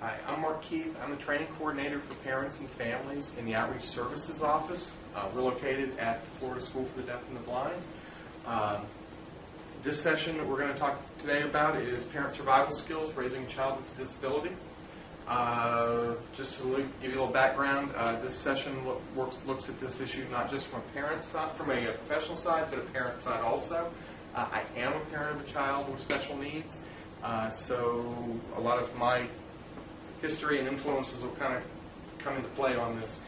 Hi, I'm Mark Keith. I'm the training coordinator for parents and families in the Outreach Services Office. We're located at the Florida School for the Deaf and the Blind. This session that we're going to talk today about is parent survival skills, raising a child with a disability. Just to give you a little background, this session looks at this issue not just from a parent side, from a professional side, but a parent side also. I am a parent of a child with special needs, so a lot of my history and influences will kind of come into play on this.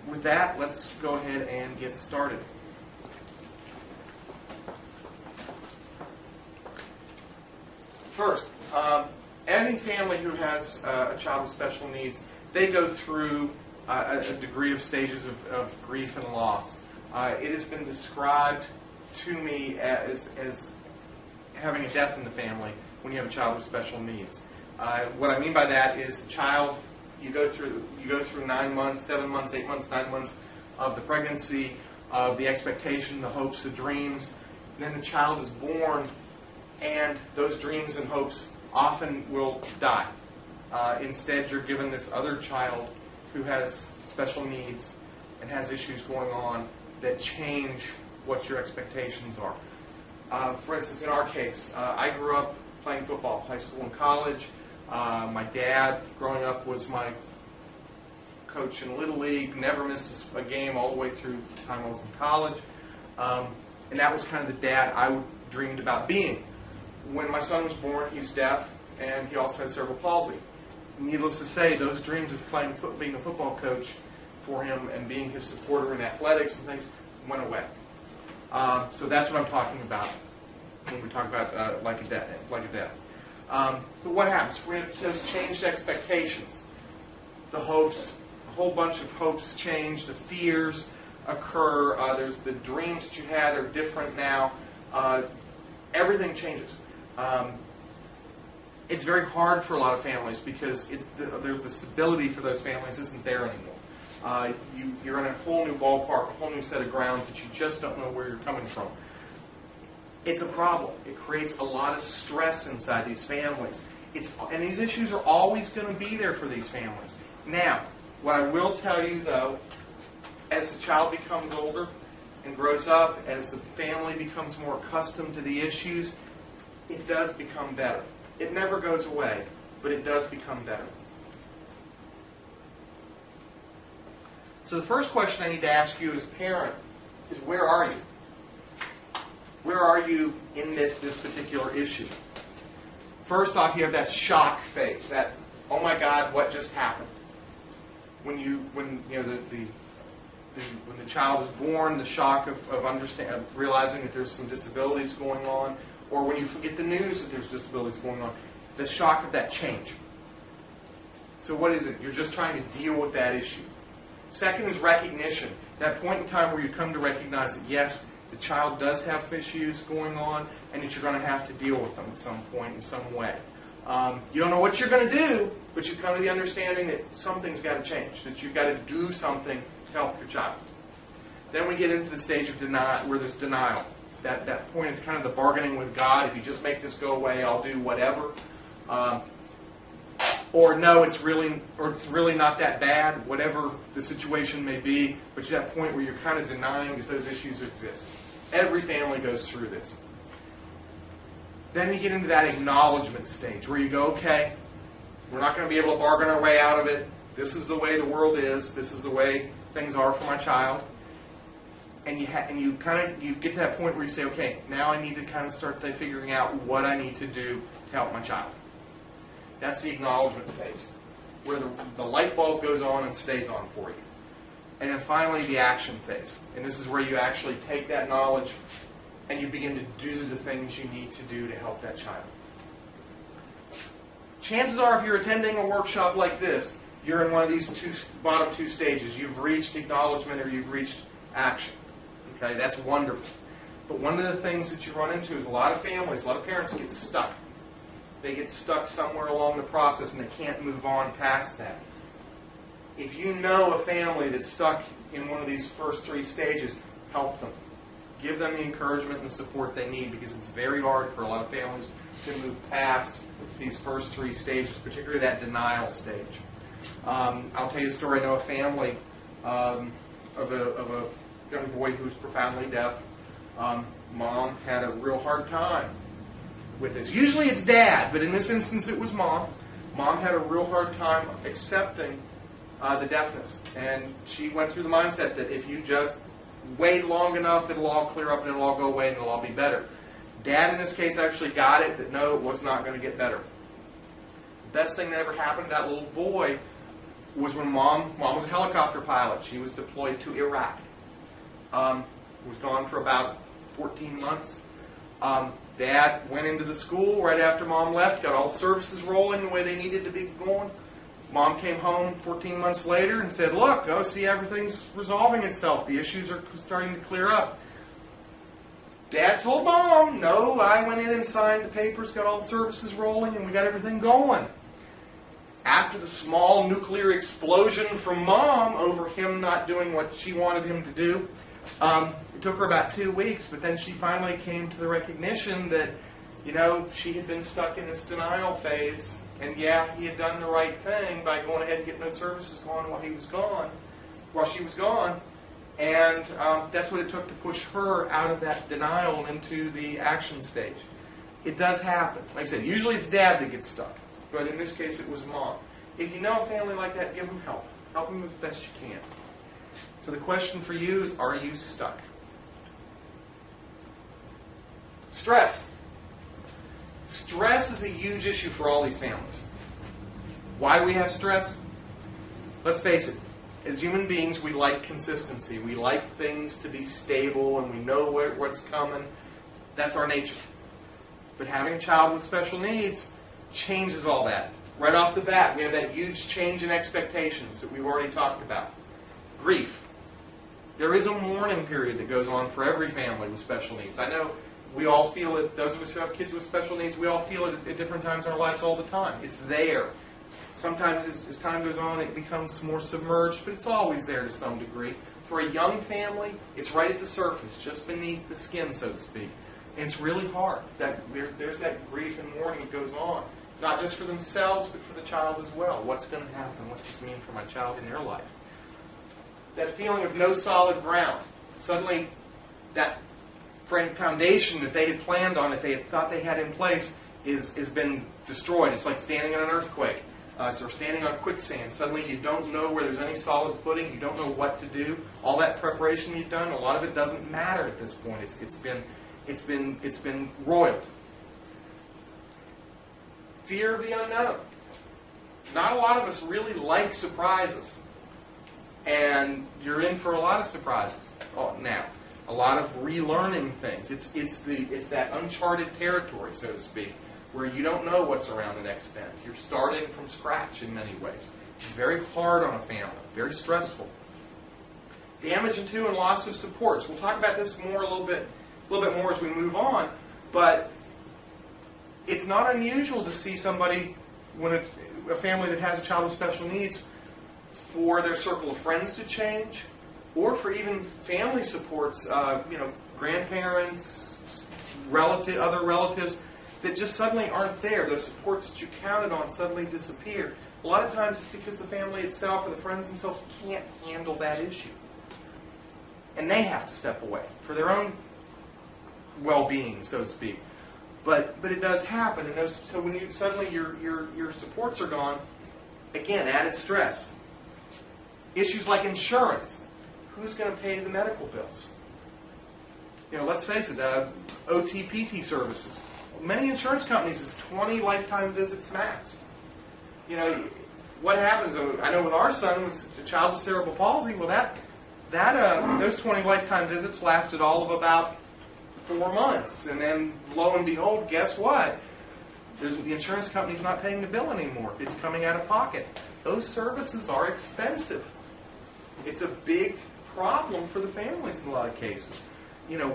With that, let's go ahead and get started. First, any family who has a child with special needs, they go through a degree of stages of grief and loss. It has been described to me as having a death in the family when you have a child with special needs. What I mean by that is the child, you go through 9 months, 7 months, 8 months, 9 months of the pregnancy, of the expectation, the hopes, the dreams. And then the child is born, and those dreams and hopes often will die. Instead, you're given this other child who has special needs and has issues going on that change what your expectations are. For instance, in our case, I grew up playing football, high school and college. My dad, growing up, was my coach in Little League, never missed a game all the way through the time I was in college. And that was kind of the dad I dreamed about being. When my son was born, he's deaf, and he also had cerebral palsy. Needless to say, those dreams of being a football coach for him and being his supporter in athletics and things went away. So that's what I'm talking about when we talk about like a death. But what happens? We have those changed expectations. The hopes, a whole bunch of hopes change. The fears occur. There's the dreams that you had are different now. Everything changes. It's very hard for a lot of families because the stability for those families isn't there anymore. You're in a whole new ballpark, a whole new set of grounds that you just don't know where you're coming from. It's a problem. It creates a lot of stress inside these families. And these issues are always going to be there for these families. Now, what I will tell you, though, as the child becomes older and grows up, as the family becomes more accustomed to the issues, it does become better. It never goes away, but it does become better. So the first question I need to ask you as a parent is, where are you? Where are you in this particular issue? First off, you have that shock face, that, oh my God, what just happened? When the child is born, the shock of realizing that there's some disabilities going on, or when you get the news that there's disabilities going on, the shock of that change. So what is it? You're just trying to deal with that issue. Second is recognition. That point in time where you come to recognize that, yes, the child does have issues going on, and that you're going to have to deal with them at some point in some way. You don't know what you're going to do, but you come to the understanding that something's got to change, that you've got to do something to help your child. Then we get into the stage of denial, where there's denial. That point of kind of the bargaining with God. If you just make this go away, I'll do whatever. Or no, it's really not that bad, whatever the situation may be. But you're at that point where you're kind of denying that those issues exist. Every family goes through this. Then you get into that acknowledgement stage where you go, okay, we're not going to be able to bargain our way out of it. This is the way the world is. This is the way things are for my child. And you get to that point where you say, okay, now I need to kind of start figuring out what I need to do to help my child. That's the acknowledgement phase, where the light bulb goes on and stays on for you. And then finally, the action phase. And this is where you actually take that knowledge and you begin to do the things you need to do to help that child. Chances are, if you're attending a workshop like this, you're in one of these bottom two stages. You've reached acknowledgement or you've reached action. Okay, that's wonderful. But one of the things that you run into is a lot of families, a lot of parents get stuck. They get stuck somewhere along the process and they can't move on past that. If you know a family that's stuck in one of these first three stages, help them. give them the encouragement and the support they need, because it's very hard for a lot of families to move past these first 3 stages, particularly that denial stage. I'll tell you a story. I know a family of a young boy who's profoundly deaf. Mom had a real hard time with this. Usually it's dad, but in this instance it was mom. Mom had a real hard time accepting the deafness, and she went through the mindset that if you just wait long enough, it'll all clear up and it'll all go away and it'll all be better. Dad in this case actually got it, that no, it was not going to get better. The best thing that ever happened to that little boy was when mom was a helicopter pilot. She was deployed to Iraq. Was gone for about 14 months. Dad went into the school right after Mom left, got all the services rolling the way they needed to be going. Mom came home 14 months later and said, look, oh, see, everything's resolving itself. The issues are starting to clear up. Dad told Mom, no, I went in and signed the papers, got all the services rolling, and we got everything going. After the small nuclear explosion from Mom over him not doing what she wanted him to do, it took her about 2 weeks, but then she finally came to the recognition that, you know, she had been stuck in this denial phase, and yeah, he had done the right thing by going ahead and getting those services going while she was gone, and that's what it took to push her out of that denial and into the action stage. It does happen. Like I said, usually it's dad that gets stuck, but in this case it was mom. If you know a family like that, give them help. Help them as best you can. So the question for you is, are you stuck? Stress. Stress is a huge issue for all these families. Why do we have stress? Let's face it. As human beings, we like consistency. We like things to be stable and we know what's coming. That's our nature. But having a child with special needs changes all that. Right off the bat, we have that huge change in expectations that we've already talked about. Grief. There is a mourning period that goes on for every family with special needs. I know we all feel it, those of us who have kids with special needs, we all feel it at different times in our lives all the time. It's there. Sometimes as time goes on, it becomes more submerged, but it's always there to some degree. For a young family, it's right at the surface, just beneath the skin, so to speak. And it's really hard. There's that grief and mourning that goes on. Not just for themselves, but for the child as well. What's going to happen? What's this mean for my child in their life? That feeling of no solid ground. Suddenly, that foundation that they had planned on, that they had thought they had in place, has been destroyed. It's like standing in an earthquake. Or standing on quicksand. Suddenly you don't know where there's any solid footing. You don't know what to do. All that preparation you've done, a lot of it doesn't matter at this point. It's been roiled. Fear of the unknown. Not a lot of us really like surprises. And you're in for a lot of surprises now. A lot of relearning things. It's that uncharted territory, so to speak, where you don't know what's around the next bend. You're starting from scratch in many ways. It's very hard on a family, very stressful. Damage and loss of supports. We'll talk about this more a little bit more as we move on, but it's not unusual to see somebody, when a family that has a child with special needs, for their circle of friends to change, or for even family supports, grandparents, other relatives, that just suddenly aren't there. Those supports that you counted on suddenly disappear. A lot of times it's because the family itself or the friends themselves can't handle that issue. And they have to step away for their own well-being, so to speak. But it does happen. And so when suddenly your supports are gone, again, added stress. Issues like insurance. Who's going to pay the medical bills? Let's face it, OT-PT services. Many insurance companies, it's 20 lifetime visits max. What happens? I know with our son, with a child with cerebral palsy, well, those 20 lifetime visits lasted all of about 4 months, and then lo and behold, guess what? The insurance company's not paying the bill anymore. It's coming out of pocket. Those services are expensive. It's a big problem for the families in a lot of cases.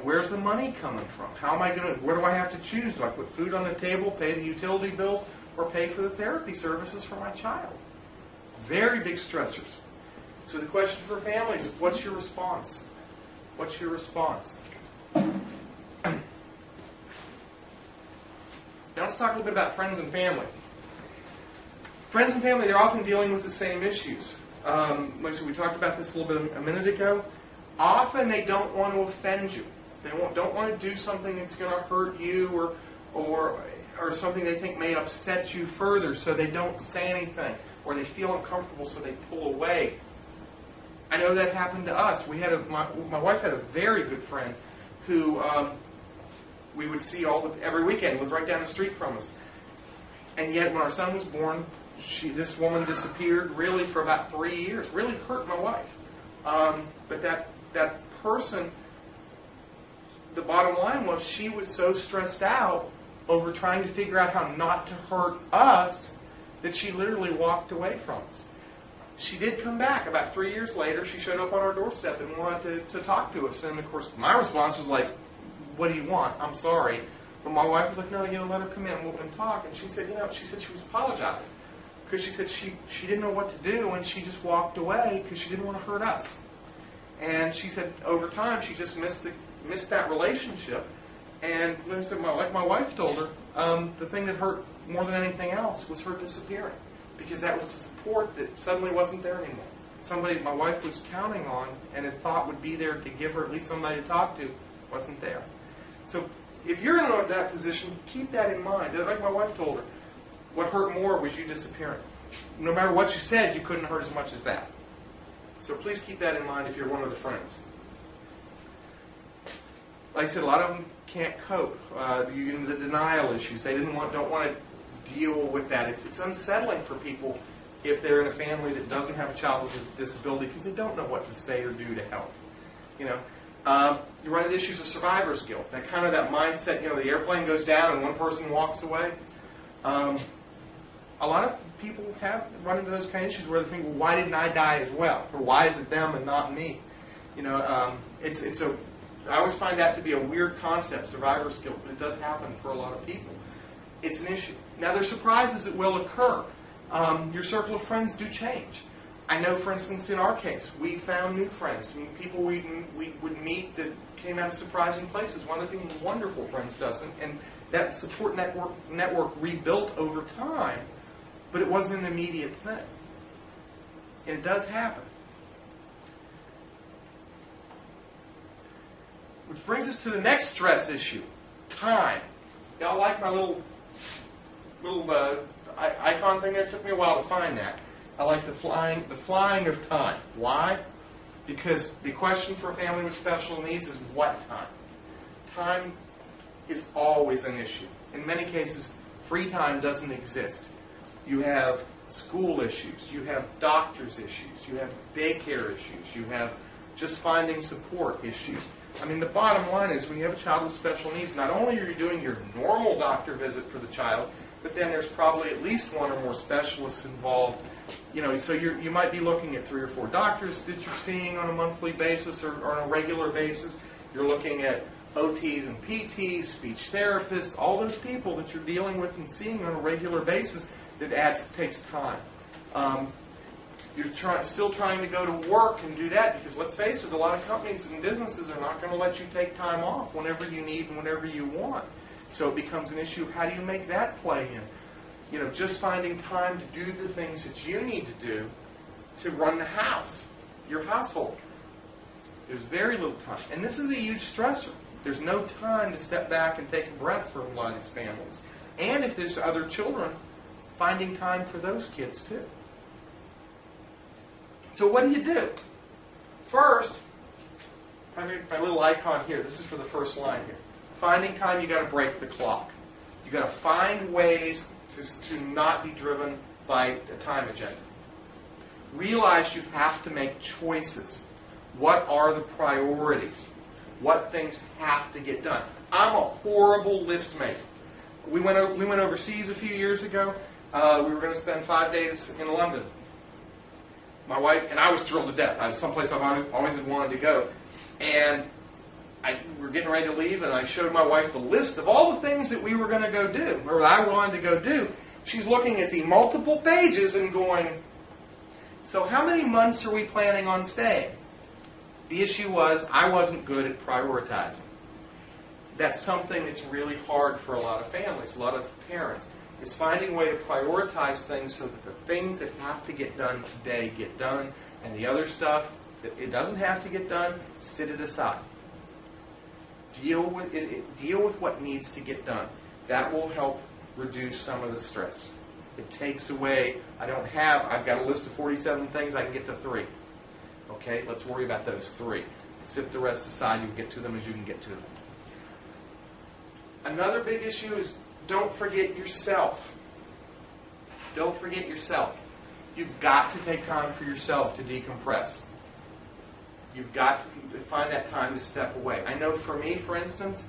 Where's the money coming from? Where do I have to choose? Do I put food on the table, pay the utility bills, or pay for the therapy services for my child? Very big stressors. So the question for families is, what's your response? What's your response? Now let's talk a little bit about friends and family. Friends and family, they're often dealing with the same issues. Like we talked about this a little bit a minute ago. Often they don't want to offend you. They don't want to do something that's going to hurt you or something they think may upset you further, so they don't say anything. Or they feel uncomfortable, so they pull away. I know that happened to us. We had my wife had a very good friend who we would see every weekend, lived right down the street from us. And yet when our son was born, this woman disappeared really for about 3 years. Really hurt my wife. But that person, the bottom line was she was so stressed out over trying to figure out how not to hurt us that she literally walked away from us. She did come back about 3 years later. She showed up on our doorstep and wanted to talk to us. And of course, my response was like, "What do you want? I'm sorry." But my wife was like, "No, let her come in and talk." And she said, she was apologizing because she said she didn't know what to do, and she just walked away because she didn't want to hurt us. And she said over time she just missed that relationship. And like my wife told her, the thing that hurt more than anything else was her disappearing, because that was the support that suddenly wasn't there anymore. Somebody my wife was counting on and had thought would be there to give her at least somebody to talk to wasn't there. So if you're in that position, keep that in mind. Like my wife told her, what hurt more was you disappearing. No matter what you said, you couldn't hurt as much as that. So please keep that in mind if you're one of the friends. Like I said, a lot of them can't cope. The denial issues. They don't want to deal with that. It's unsettling for people if they're in a family that doesn't have a child with a disability, because they don't know what to say or do to help. You run into issues of survivor's guilt. That mindset. The airplane goes down and one person walks away. A lot of people have run into those kind of issues where they think, "Well, why didn't I die as well?" Or "Why is it them and not me?" I always find that to be a weird concept, survivor's guilt, but it does happen for a lot of people. It's an issue. Now, there's surprises that will occur. Your circle of friends do change. I know, for instance, in our case, we found new friends, people we would meet that came out of surprising places, wound up being wonderful friends to us, and that support network rebuilt over time, but it wasn't an immediate thing. And it does happen. Which brings us to the next stress issue, time. Y'all like my little icon thing there? It took me a while to find that. I like the flying of time. Why? Because the question for a family with special needs is what time? Time is always an issue. In many cases, free time doesn't exist. You have school issues, you have doctor's issues, you have daycare issues, you have just finding support issues. The bottom line is when you have a child with special needs, not only are you doing your normal doctor visit for the child, but then there's probably at least one or more specialists involved. So you might be looking at 3 or 4 doctors that you're seeing on a monthly basis or on a regular basis. You're looking at OTs and PTs, speech therapists, all those people that you're dealing with and seeing on a regular basis. That takes time. You're still trying to go to work and do that because, let's face it, a lot of companies and businesses are not going to let you take time off whenever you need and whenever you want. So it becomes an issue of how do you make that play in. Just finding time to do the things that you need to do to run the house, your household. There's very little time. And this is a huge stressor. There's no time to step back and take a breath for a lot of these families. And if there's other children, finding time for those kids too. So what do? First, my little icon here, this is for the first line here. Finding time, you got to break the clock. You got to find ways to not be driven by a time agenda. Realize you have to make choices. What are the priorities? What things have to get done? I'm a horrible list maker. We went overseas a few years ago. We were going to spend 5 days in London. My wife and I was thrilled to death. It's someplace I've always had wanted to go. And we were getting ready to leave, and I showed my wife the list of all the things that we were going to go do, or that I wanted to go do. She's looking at the multiple pages and going, "So how many months are we planning on staying?" The issue was I wasn't good at prioritizing. that's something that's really hard for a lot of families, a lot of parents, is finding a way to prioritize things so that the things that have to get done today get done, and the other stuff that it doesn't have to get done, sit it aside. Deal with what needs to get done. That will help reduce some of the stress. It takes away, I've got a list of 47 things, I can get to 3. Okay, let's worry about those 3. Sit the rest aside, you'll get to them as you can get to them. Another big issue is don't forget yourself. Don't forget yourself. You've got to take time for yourself to decompress. You've got to find that time to step away. I know for me, for instance,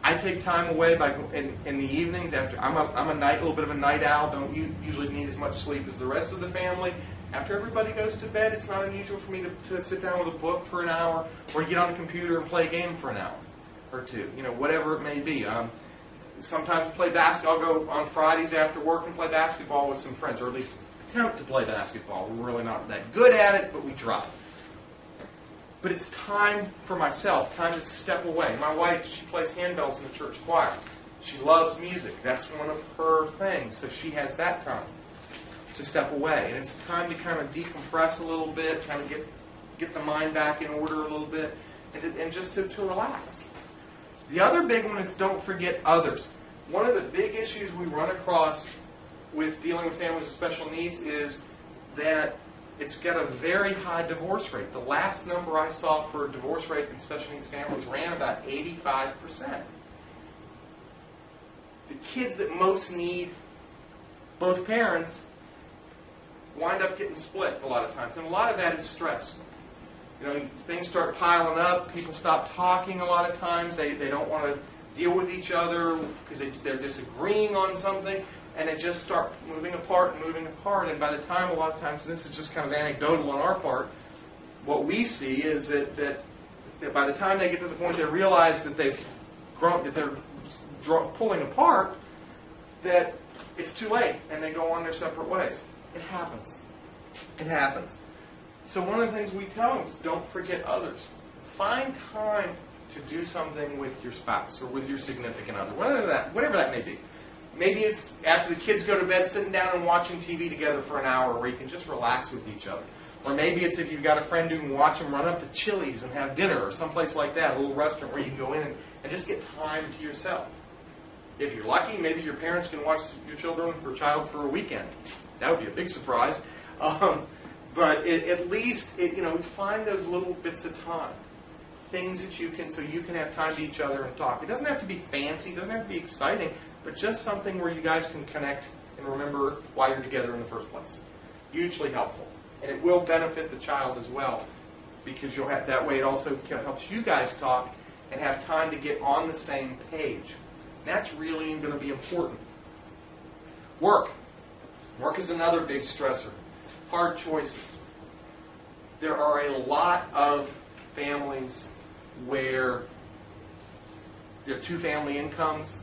I take time away in the evenings after I'm a little bit of a night owl. Don't usually need as much sleep as the rest of the family. After everybody goes to bed, it's not unusual for me to sit down with a book for an hour or get on a computer and play a game for an hour or two. Whatever it may be. Sometimes play basketball. I'll go on Fridays after work and play basketball with some friends, or at least attempt to play basketball. We're really not that good at it, but we try. But it's time for myself, time to step away. My wife, she plays handbells in the church choir. She loves music. That's one of her things. So she has that time to step away. And it's time to kind of decompress a little bit, kind of get the mind back in order a little bit, and just to relax. The other big one is don't forget others. One of the big issues we run across with dealing with families with special needs is that it's got a very high divorce rate. The last number I saw for a divorce rate in special needs families ran about 85%. The kids that most need both parents wind up getting split a lot of times. And a lot of that is stress. Things start piling up. People stop talking a lot of times. They don't want to deal with each other because they're disagreeing on something. And it just starts moving apart. And by the time, a lot of times, and this is just kind of anecdotal on our part, what we see is that by the time they get to the point they realize that they've grown, that they're pulling apart, that it's too late, and they go on their separate ways. It happens. It happens. So one of the things we tell them is don't forget others. Find time to do something with your spouse or with your significant other, whatever that may be. Maybe it's after the kids go to bed, sitting down and watching TV together for an hour where you can just relax with each other. Or maybe it's if you've got a friend who can watch them run up to Chili's and have dinner or someplace like that, a little restaurant where you can go in and just get time to yourself. If you're lucky, maybe your parents can watch your children or child for a weekend. That would be a big surprise. But at least, find those little bits of time. Things that you can have time to each other and talk. It doesn't have to be fancy, it doesn't have to be exciting, but just something where you guys can connect and remember why you're together in the first place. Hugely helpful. And it will benefit the child as well, because that way it also helps you guys talk and have time to get on the same page. And that's really going to be important. Work. Work is another big stressor. Hard choices. There are a lot of families where there are two family incomes,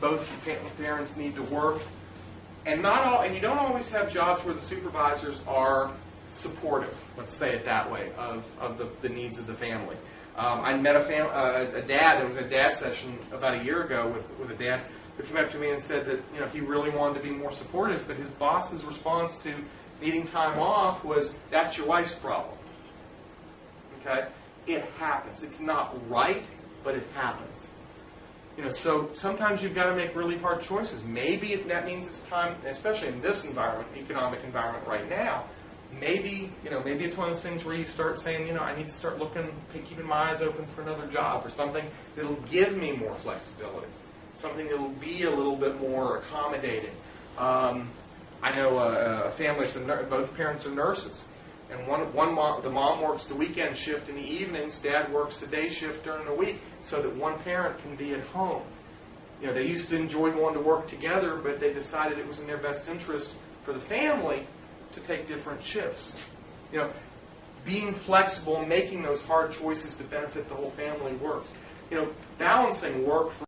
both parents need to work, and you don't always have jobs where the supervisors are supportive, let's say it that way, of the needs of the family. I met a dad. There was a dad session about a year ago with a dad who came up to me and said that he really wanted to be more supportive, but his boss's response to needing time off was, "That's your wife's problem." Okay, it happens. It's not right, but it happens. So sometimes you've got to make really hard choices. Maybe that means it's time, especially in this environment, economic environment right now. Maybe it's one of those things where you start saying, I need to start keeping my eyes open for another job or something that'll give me more flexibility, something that'll be a little bit more accommodating. I know a family, both parents are nurses, and the mom works the weekend shift in the evenings, dad works the day shift during the week, so that one parent can be at home. They used to enjoy going to work together, but they decided it was in their best interest for the family to take different shifts. Being flexible and making those hard choices to benefit the whole family works. Balancing work for